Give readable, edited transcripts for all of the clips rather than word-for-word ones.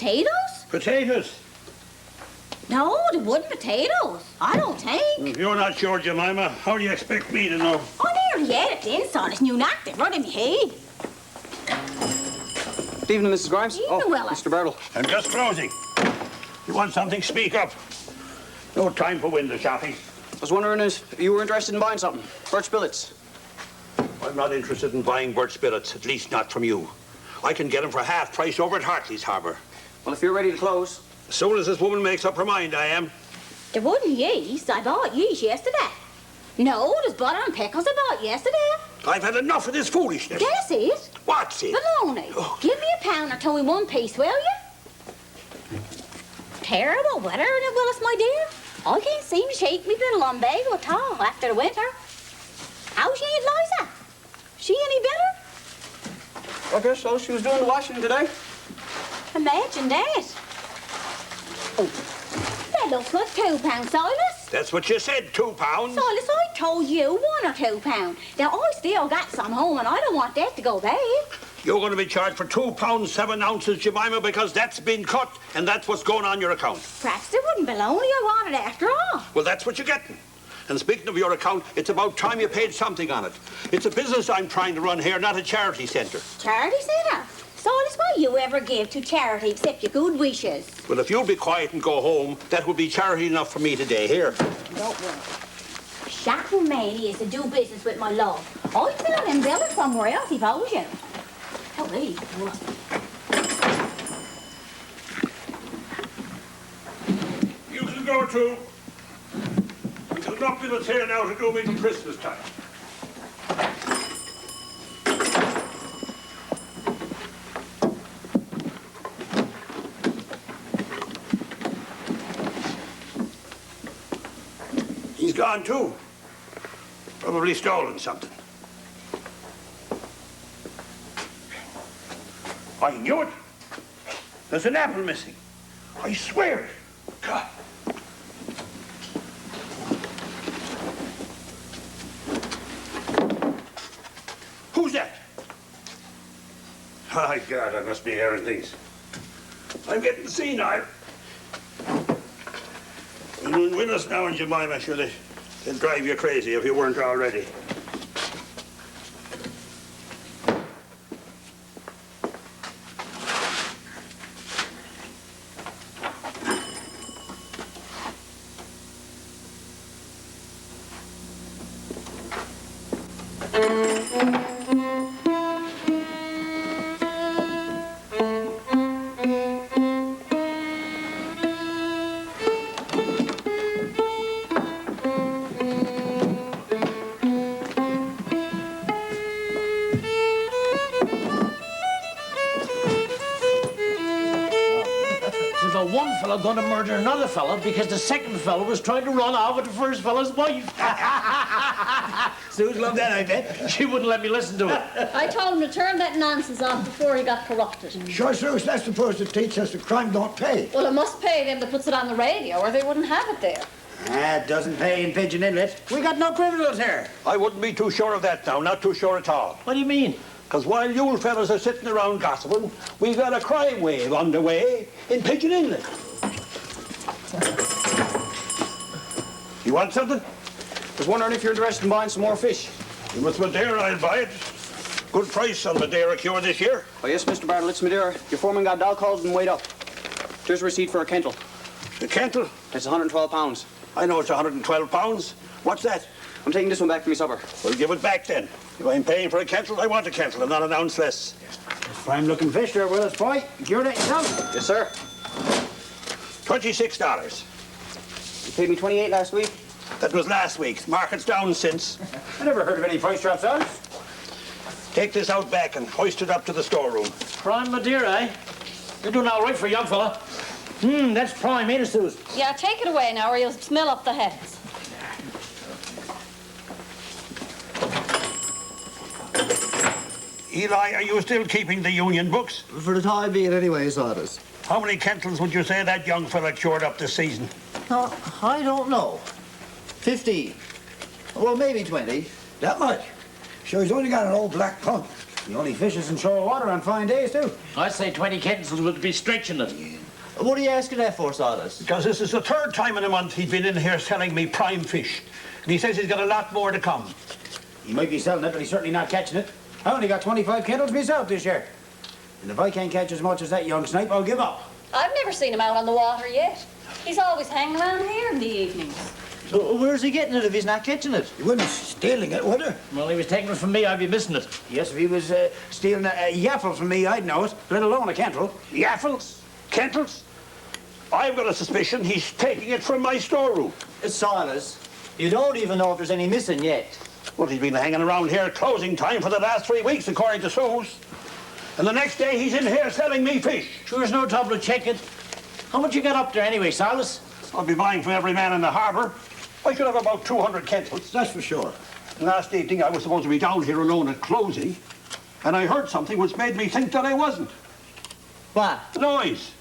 potatoes? Potatoes? No, they wasn't potatoes. I don't think. If you're not sure, Jemima, how do you expect me to know? I nearly ate it then, son. It's new knocked it right in my head. Good evening, Mrs. Grimes. Evening, Willis. Mr. Bartle. I'm just closing. You want something, speak up. No time for window shopping. I was wondering if you were interested in buying something. Birch billets. I'm not interested in buying birch billets, at least not from you. I can get them for half price over at Hartley's Harbour. Well, if you're ready to close. As soon as this woman makes up her mind, I am. There wasn't yeast. I bought yeast yesterday. No, there's butter and pickles I bought yesterday. I've had enough of this foolishness. Guess it. What's it? Baloney. Oh. Give me a pound or two in one piece, will you? Terrible weather in it, Willis, my dear. I can't seem to shake me little lumbago at all after the winter. How's she, Liza? She any better? I guess so. She was doing the washing today. Imagine that. Oh, that looks like £2, Silas. That's what you said, £2. Silas, I told you £1 or £2. Now, I still got some home, and I don't want that to go bad. You're going to be charged for £2, 7 ounces, Jemima, because that's been cut, and that's what's going on your account. Perhaps there wouldn't baloney I wanted after all. Well, that's what you're getting. And speaking of your account, it's about time you paid something on it. It's a business I'm trying to run here, not a charity centre. Charity centre? Silas, why you ever give to charity except your good wishes? Well, if you'll be quiet and go home, that would be charity enough for me today. Here. Don't worry. Shocking man he is to do business with my love. I'd sell them billets somewhere else if I was you. Oh, there you go. You can go too. There's not billets here now to do me till Christmas time. He's gone too. Probably stolen something. I knew it. There's an apple missing. I swear it. God. Who's that? My God, I must be hearing things. I'm getting senile. You're with us now and Jemima, sure they'd drive you crazy if you weren't already. One fellow going to murder another fellow because the second fellow was trying to run off with the first fellow's wife. Sue's loved that, I bet. She wouldn't let me listen to it. I told him to turn that nonsense off before he got corrupted. Sure, Sue's that's supposed to teach us that crime don't pay. Well, it must pay them that puts it on the radio, or they wouldn't have it there. That doesn't pay in Pigeon Inlet. We got no criminals here. I wouldn't be too sure of that now, not too sure at all. What do you mean? Because while you fellas are sitting around gossiping, we've got a crime wave underway in Pigeon Inlet. You want something? I was wondering if you're interested in buying some more fish. With Madeira, I'll buy it. Good price on Madeira cure this year. Oh, yes, Mr. Bartle, it's Madeira. Your foreman got dog called and weighed up. Here's a receipt for a kental. The kental? It's 112 pounds. I know it's 112 pounds. What's that? I'm taking this one back for my supper. Well, give it back then. If I'm paying for a kental, I want a kental and not an ounce less. Prime-looking fish there, Willis, boy. Cured it yourself? Yes, sir. $26. You paid me 28 last week. That was last week. Market's down since. I never heard of any price drops out. Take this out back and hoist it up to the storeroom. Prime Madeira, eh? You're doing all right for a young fella. That's prime, ain't it, Susan? Yeah, take it away now, or you'll smell up the heads. Eli, are you still keeping the union books? For the time being anyway, Silas. How many kentals would you say that young fella cured up this season? I don't know. 15. Well, maybe 20. That much? Sure, he's only got an old black pump. He only fishes in shore water on fine days, too. I'd say 20 kettles would be stretching it. What are you asking that for, Silas? Because this is the third time in a month he's been in here selling me prime fish. And he says he's got a lot more to come. He might be selling it, but he's certainly not catching it. I only got 25 kettles myself this year. And if I can't catch as much as that young snipe, I'll give up. I've never seen him out on the water yet. He's always hanging around here in the evenings. So where's he getting it if he's not catching it? He wouldn't be stealing it, would he? Well, he was taking it from me, I'd be missing it. Yes, if he was stealing a yaffle from me, I'd know it, let alone a kentel. Yaffles? Kentles? I've got a suspicion he's taking it from my storeroom. Silas, you don't even know if there's any missing yet. Well, he's been hanging around here at closing time for the last 3 weeks, according to Sue's. And the next day he's in here selling me fish. Sure, there's no trouble to check it. How much you got up there anyway, Silas? I'll be buying from every man in the harbour. I should have about 200 kentles. That's for sure. Last evening I was supposed to be down here alone at closing, and I heard something which made me think that I wasn't. What? Noise.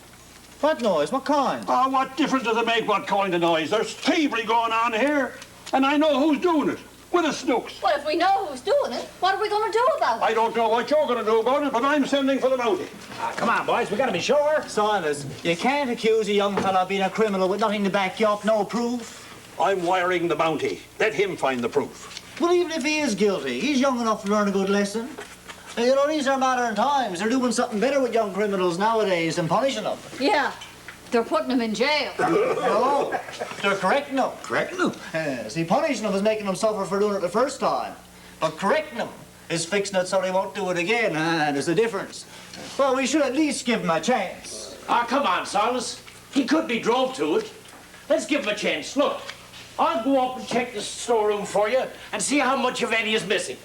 What noise? What kind? Oh, what difference does it make what kind of noise? There's thievery going on here, and I know who's doing it. With a snooks. Well, if we know who's doing it, what are we going to do about it? I don't know what you're going to do about it, but I'm sending for the bounty. Come on, boys, we gotta be sure. Silas, you can't accuse a young fella of being a criminal with nothing to back you up, no proof. I'm wiring the bounty. Let him find the proof. Well, even if he is guilty, he's young enough to learn a good lesson. And, you know, these are modern times. They're doing something better with young criminals nowadays than punishing them. Yeah, they're putting him in jail. No, they're correcting them. Correct, no? See, punishing them is making them suffer for doing it the first time. But correcting them is fixing it so they won't do it again. There's a difference. Well, we should at least give him a chance. Ah, come on, Silas. He could be drove to it. Let's give him a chance. Look, I'll go up and check the storeroom for you and see how much of any is missing.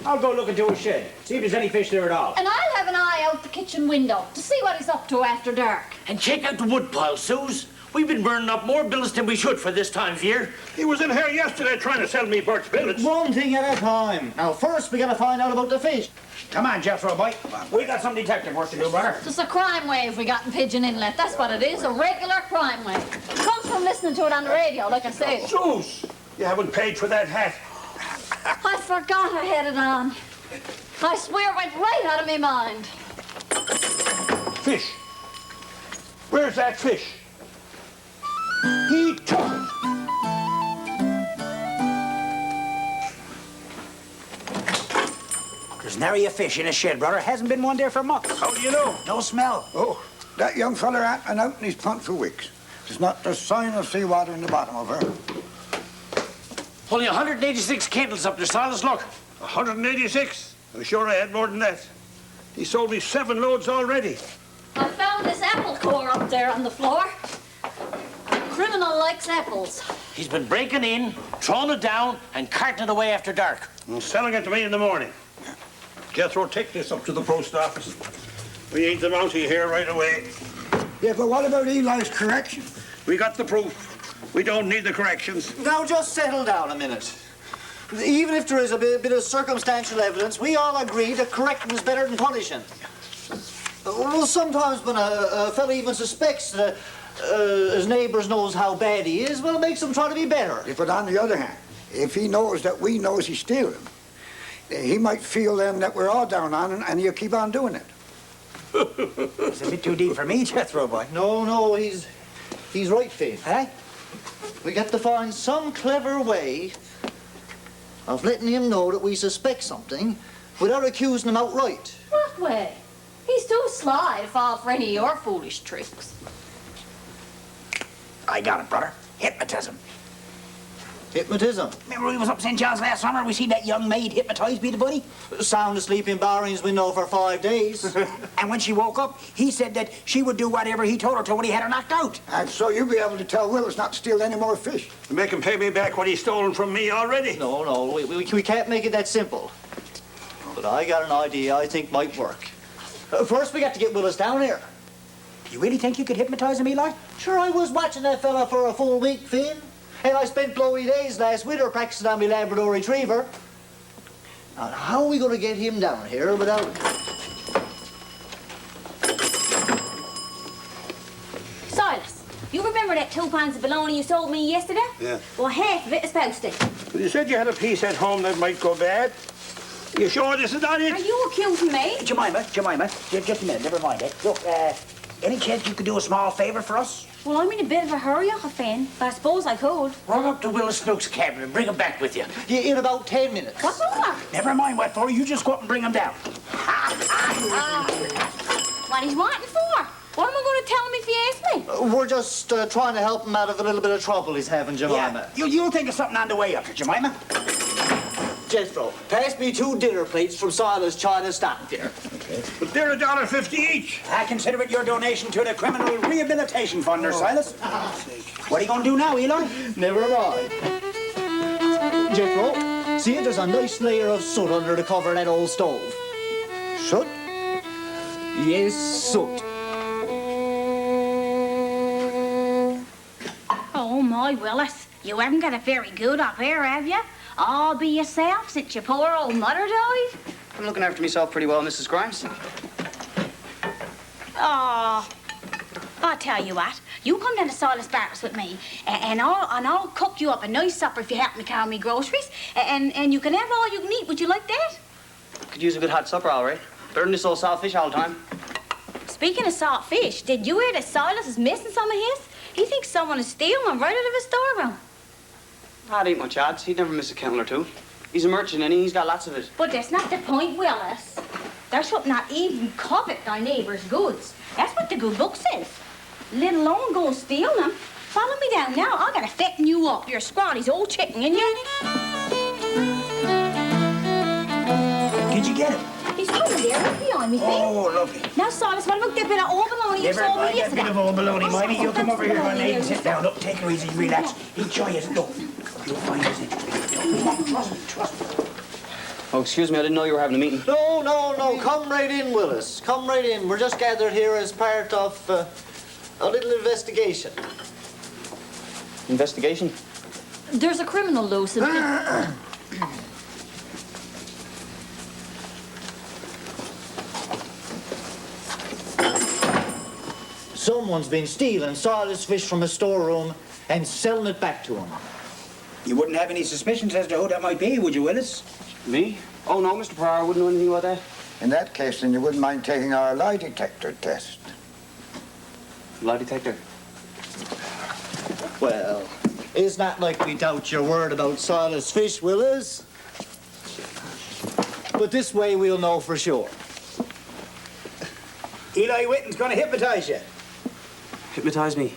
I'll go look into his shed, see if there's any fish there at all. And I'll have an eye out the kitchen window to see what he's up to after dark. And check out the wood pile, Suze. We've been burning up more billets than we should for this time of year. He was in here yesterday trying to sell me birch billets. One thing at a time. Now, first we gotta find out about the fish. Come on, Jethro, boy. We got some detective work to do, brother. It's a crime wave we got in Pigeon Inlet. That's what it is, a regular crime wave. It comes from listening to it on the radio, like I said. Suze, you haven't paid for that hat. I forgot I had it on. I swear it went right out of my mind. Fish. Where's that fish? He took it. There's nary a fish in his shed, brother. Hasn't been one there for months. How do you know? No smell. Oh, that young feller ain't been out in his punt for weeks. There's not the sign of seawater in the bottom of her. Only 186 kettles up there, Silas. Look. 186? I'm sure I had more than that. He sold me 7 loads already. I found this apple core up there on the floor. A criminal likes apples. He's been breaking in, throwing it down, and carting it away after dark. And selling it to me in the morning. Jethro, take this up to the post office. We need the bounty here right away. Yeah, but what about Eli's correction? We got the proof. We don't need the corrections. Now, just settle down a minute. Even if there is a bit of circumstantial evidence, we all agree that correcting is better than punishing. Well, sometimes when a fella even suspects that his neighbours knows how bad he is, well, it makes him try to be better. Yeah, but on the other hand, if he knows that we knows he's stealing, he might feel then that we're all down on him and he'll keep on doing it. It's a bit too deep for me, Jethro, boy. No, he's right, Finn. Huh? We got to find some clever way of letting him know that we suspect something without accusing him outright. What way? He's too sly to fall for any of your foolish tricks. I got it, brother. Hypnotism. Hypnotism. Remember we was up St. John's last summer? We seen that young maid hypnotized by the bunny? Sound asleep in Barring's window for 5 days. And when she woke up, he said that she would do whatever he told her to when he had her knocked out. And so you'll be able to tell Willis not to steal any more fish. Make him pay me back what he's stolen from me already. No, we can't make it that simple. But I got an idea I think might work. First, we got to get Willis down here. You really think you could hypnotize him, Eli? Sure, I was watching that fella for a full week, Finn. And I spent blowy days last winter practicing on my Labrador Retriever. Now, how are we going to get him down here without... Silas, you remember that 2 pounds of bologna you sold me yesterday? Yeah. Well, half of it is posted. But you said you had a piece at home that might go bad. You sure this is not Are it? you accusing me? Jemima, just a minute, never mind it. Look, any chance you could do a small favour for us? Well, I'm in a bit of a hurry, Uncle Finn, but I suppose I could. Run up to Willis Snook's cabin and bring him back with you. In about 10 minutes. What for? Never mind what for, you just go up and bring him down. What he's wanting for? What am I going to tell him if he asks me? We're just trying to help him out of a little bit of trouble he's having, Jemima. You'll think of something on the way up, Jemima. Jethro, pass me 2 dinner plates from Silas China stock there. But they're $1.50 each. I consider it your donation to the Criminal Rehabilitation Fund, Silas. What are you going to do now, Eli? Never mind. Jethro, see, there's a nice layer of soot under the cover of that old stove. Soot? Yes, soot. Oh, my Willis. You haven't got it very good up here, have you? All by yourself since your poor old mother died? I'm looking after myself pretty well, Mrs. Grimes. Oh, I'll tell you what. You come down to Silas Barrett's with me, and I'll cook you up a nice supper if you happen to carry me groceries, and you can have all you can eat. Would you like that? Could use a good hot supper, all right. Better than this old salt fish all the time. Speaking of salt fish, did you hear that Silas is missing some of his? He thinks someone is stealing them right out of his storeroom. I'd eat much odds. He'd never miss a kennel or two. He's a merchant, and he's got lots of it. But that's not the point, Willis. Thou shalt not even covet thy neighbour's goods. That's what the good book says. Let alone go and steal them. Follow me down now. I gotta fatten you up. You're a scrawny's old chicken, ain't you? Did you get it? He's coming there, right behind me, see? Oh, lovely. Now, Silas, what about that bit of old baloney you Never told me mind that yesterday? bit of old baloney, Mimey. You come over here, my lady, and sit down. Look, take her easy, relax. Enjoy it. Look, you'll find us interesting. Trust me. Oh, excuse me, I didn't know you were having a meeting. No. Come right in, Willis. Come right in. We're just gathered here as part of a little investigation. Investigation? There's a criminal loose. Someone's been stealing Silas fish from his storeroom and selling it back to him. You wouldn't have any suspicions as to who that might be, would you, Willis? Me? Oh, no, Mr. Pryor, I wouldn't know anything about that. In that case, then you wouldn't mind taking our lie detector test. Lie detector. Well, it's not like we doubt your word about Silas fish, Willis. But this way we'll know for sure. Eli Whitten's going to hypnotize you. Hypnotize me.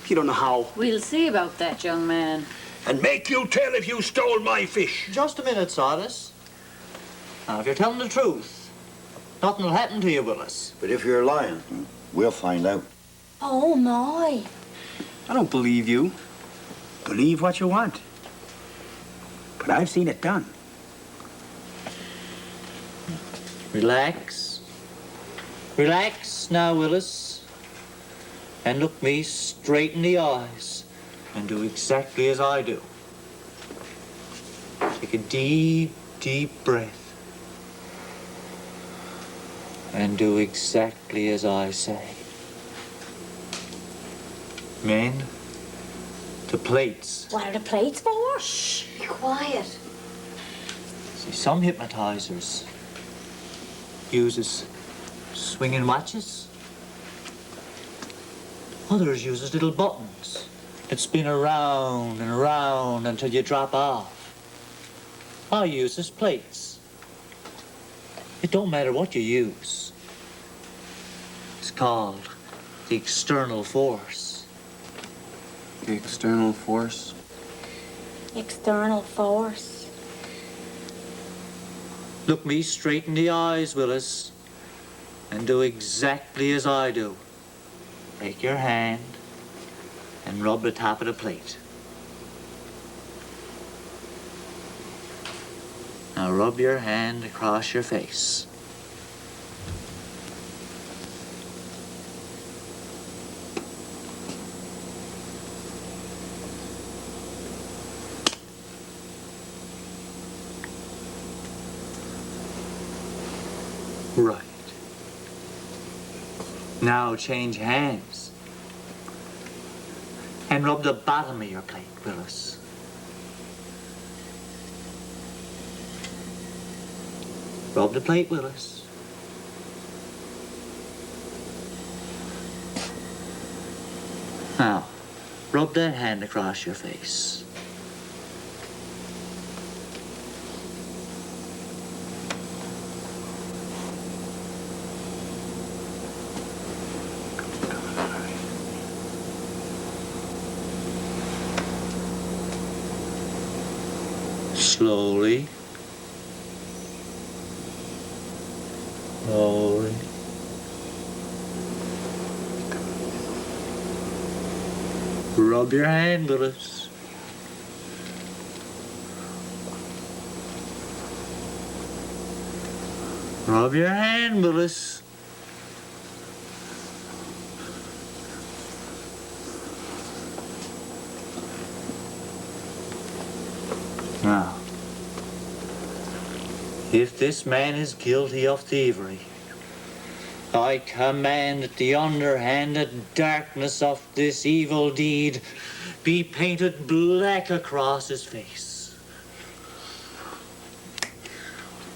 You don't know how. We'll see about that, young man. And make you tell if you stole my fish. Just a minute, Silas. Now, if you're telling the truth, nothing will happen to you, Willis. But if you're lying, we'll find out. Oh, my. I don't believe you. Believe what you want. But I've seen it done. Relax. Relax now, Willis. And look me straight in the eyes and do exactly as I do. Take a deep, deep breath. And do exactly as I say. Men, to plates. What are the plates for? Shh, be quiet. See, some hypnotizers uses swinging watches. Others uses little buttons that spin around and around until you drop off. I uses plates. It don't matter what you use. It's called the external force. The external force? External force. Look me straight in the eyes, Willis, and do exactly as I do. Take your hand and rub the top of the plate. Now rub your hand across your face. Right. Now change hands. And rub the bottom of your plate, Willis. Rub the plate, Willis. Now, rub that hand across your face. Slowly. Slowly. Rub your hand, Willis. Rub your hand, Willis. Now, if this man is guilty of thievery, I command that the underhanded darkness of this evil deed be painted black across his face.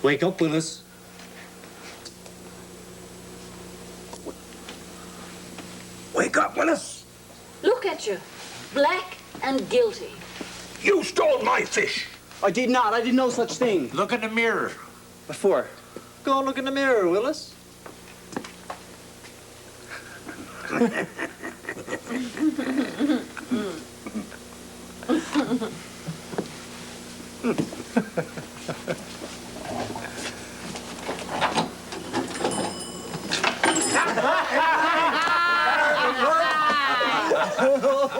Wake up, Willis. Wake up, Willis. Look at you, black and guilty. You stole my fish. I did not. I did no such thing. Look in the mirror. Before. Go and look in the mirror, Willis.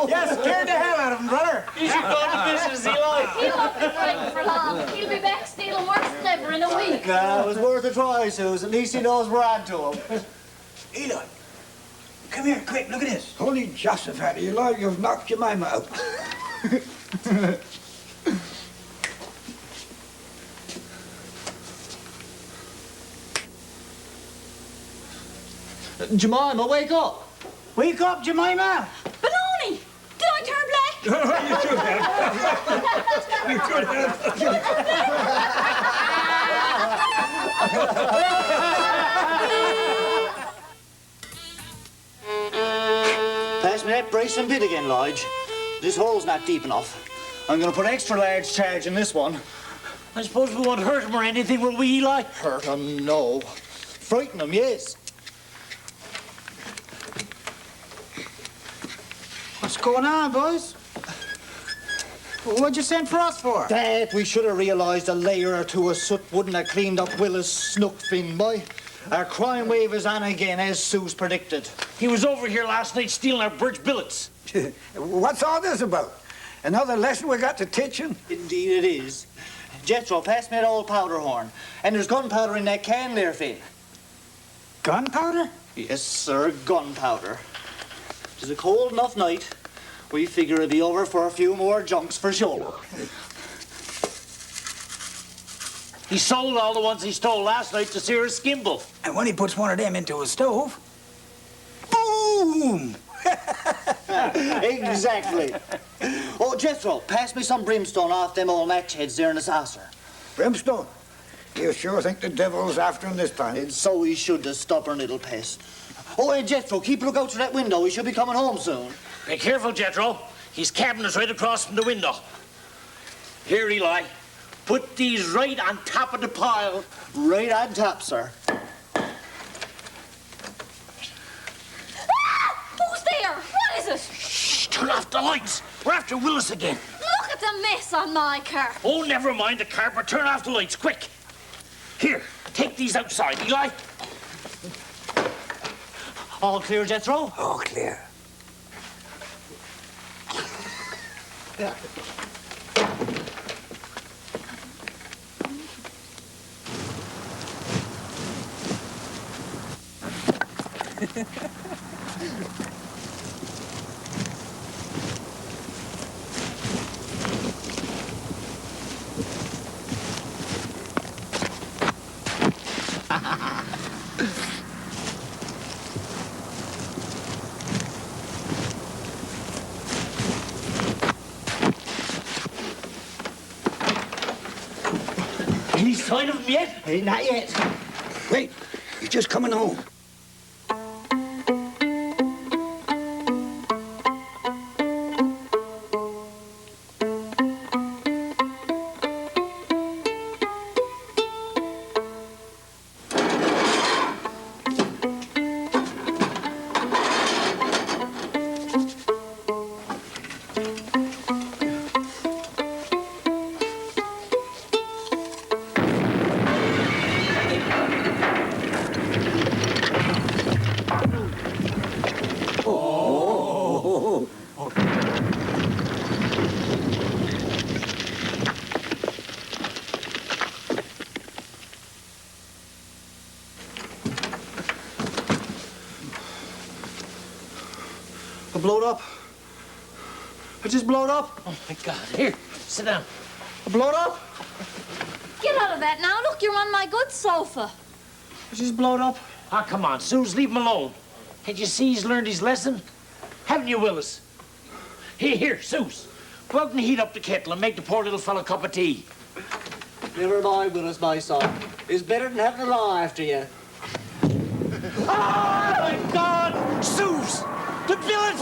Yes, scared the hell out of him, brother. You should go to business, Eli. He won't be fighting for long. He'll be back stealing worse than ever in a week. It was worth a try, Susan. At least he knows we're on to him. Eli, come here, quick, look at this. Holy Josephat, Eli, you've knocked Jemima out. Jemima, wake up. Wake up, Jemima. Baloney! Did I turn black? You should have. You should have. Pass me that brace and bit again, Lodge. This hole's not deep enough. I'm gonna put extra large charge in this one. I suppose we won't hurt him or anything, will we, Eli? Hurt him, no. Frighten him, yes. What's going on, boys? What'd you send for us for? That we should have realised a layer or two of soot wouldn't have cleaned up Willis' snook fin, boy. Our crime wave is on again, as Sue's predicted. He was over here last night stealing our birch billets. What's all this about? Another lesson we got to teach him? Indeed it is. Jethro, pass me that old powder horn. And there's gunpowder in that can there, Finn. Gunpowder? Yes, sir, gunpowder. It's a cold enough night. We figure it'll be over for a few more junks for sure. He sold all the ones he stole last night to Sears Skimble. And when he puts one of them into a stove, boom! Exactly. Oh, Jethro, pass me some brimstone off them old match heads there in the saucer. Brimstone? You sure think the devil's after him this time? And so he should, the stubborn little pest. Oh, hey, Jethro, keep a look out through that window. He should be coming home soon. Be careful, Jethro. His cabin is right across from the window. Here, Eli. Put these right on top of the pile. Right on top, sir. Who's there? What is it? Shh, turn off the lights. We're after Willis again. Look at the mess on my car. Oh, never mind the car, but turn off the lights, quick. Here, take these outside, Eli. All clear, Jethro? All clear. Any sign of him yet? Hey, not yet. Wait, he's just coming home. I blowed up. I just blowed up. Oh, my God. Here, sit down. I blowed up. Get out of that now. Look, you're on my good sofa. I just blowed up. Ah, come on, Suze, leave him alone. Can't you see he's learned his lesson? Haven't you, Willis? Here, Suze. Go out and heat up the kettle and make the poor little fellow a cup of tea. Never mind, Willis, my son. It's better than having a law after you. Oh, my God! Suze! The billet!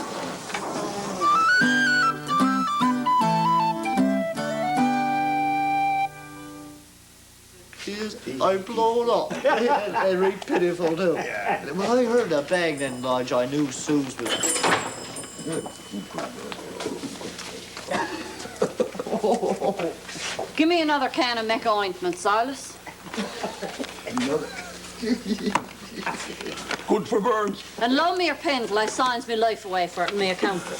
Yes, I blown up. And very pitiful, too. When I heard that bang then, Lodge, I knew Suze was... Give me another can of Mecca ointment, Silas. Good for burns. And loan me your pen till I signs my life away for it in my account book.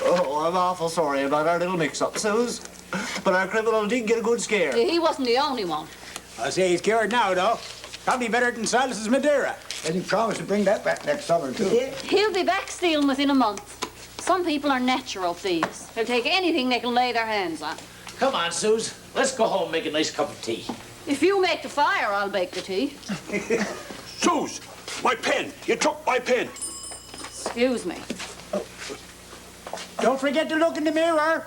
Oh, I'm awful sorry about our little mix-up, Suze. But our criminal did get a good scare. He wasn't the only one. I say he's cured now, though. Probably better than Silas's Madeira. And he promised to bring that back next summer, too. He'll be back stealing within a month. Some people are natural thieves. They'll take anything they can lay their hands on. Come on, Suze. Let's go home and make a nice cup of tea. If you make the fire, I'll bake the tea. Suze, my pen. You took my pen. Excuse me. Don't forget to look in the mirror.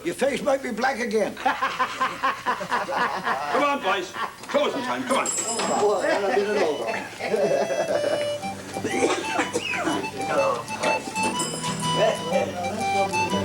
Your face might be black again. Come on, boys. Closing time. Come on. Boy, and I did it over.